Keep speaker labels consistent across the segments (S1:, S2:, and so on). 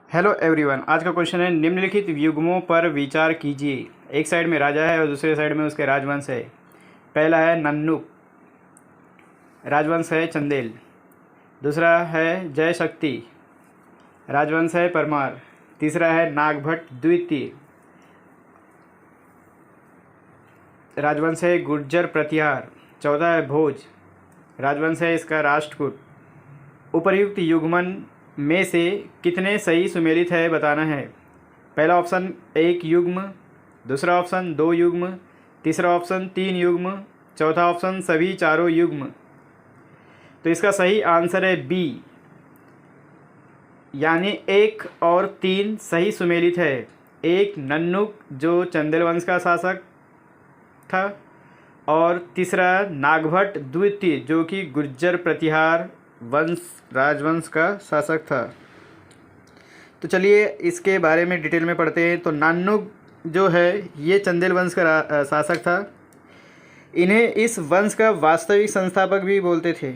S1: Hello everyone. आज का question है निम्नलिखित युग्मों पर विचार कीजिए। एक साइड में राजा है और दूसरे साइड में उसके राजवंश है। पहला है नन्नुक, राजवंश है चंदेल। दूसरा है जय शक्ति, राजवंश है परमार। तीसरा है नागभट्ट द्वितीय, राजवंश है गुर्जर प्रतिहार। चौथा है भोज, राजवंश है इसका राष्ट्रकूट। उपर्युक्त युग्मन में से कितने सही सुमेलित है बताना है। पहला ऑप्शन 1 युग्म, दूसरा ऑप्शन 2 युग्म, तीसरा ऑप्शन 3 युग्म, चौथा ऑप्शन सभी चारों युग्म। तो इसका सही आंसर है बी, यानी 1 और 3 सही सुमेलित है। एक नन्नुक जो चंदेल वंश का शासक था, और तीसरा नागभट्ट द्वितीय जो कि गुर्जर प्रतिहार राजवंश का शासक था। तो चलिए इसके बारे में डिटेल में पढ़ते हैं। तो नान्नुक जो है ये चंदेल वंश का शासक था। इन्हें इस वंश का वास्तविक संस्थापक भी बोलते थे।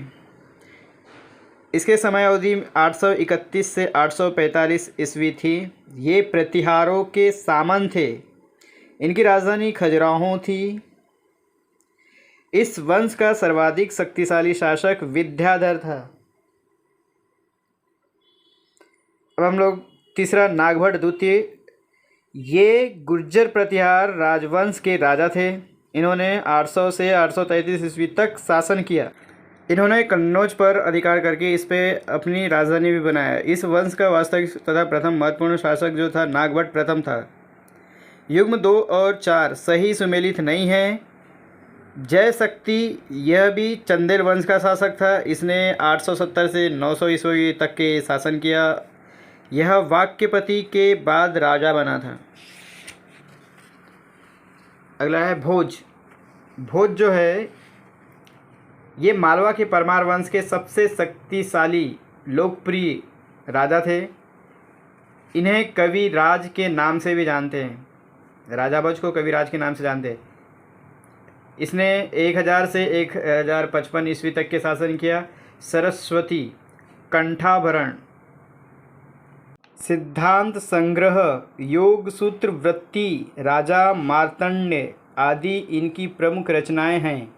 S1: इसके समय अवधि 831 से 845 ईस्वी थी। ये प्रतिहारों के सामंत थे। इनकी राजधानी खजुराहो थी। इस वंश का सर्वाधिक शक्तिशाली शासक विद्याधर था। अब हम लोग तीसरा नागभट्ट द्वितीय, ये गुर्जर प्रतिहार राजवंश के राजा थे। इन्होंने 800 से 833 ईस्वी तक शासन किया। इन्होंने कन्नौज पर अधिकार करके इस पे अपनी राजधानी भी बनाया। इस वंश का वास्तविक तथा प्रथम महत्वपूर्ण शासक जो था नागभट्ट प्रथम था। युग्म 2 और 4 सही सुमेलित नहीं है। जय शक्ति यह भी चंदेल वंश का शासक था। इसने 870 से 900 ईस्वी तक के शासन किया। यह वाक्यपति के बाद राजा बना था। अगला है भोज। भोज जो है ये मालवा के परमार वंश के सबसे शक्तिशाली लोकप्रिय राजा थे। इन्हें कविराज के नाम से भी जानते हैं। राजा भोज को कविराज के नाम से जानते हैं। इसने 1000 से 1055 ईस्वी तक के शासन किया। सरस्वती, कंठाभरण, सिद्धांत संग्रह, योग सूत्र वृत्ति, राजा मार्तंड आदि इनकी प्रमुख रचनाएं हैं।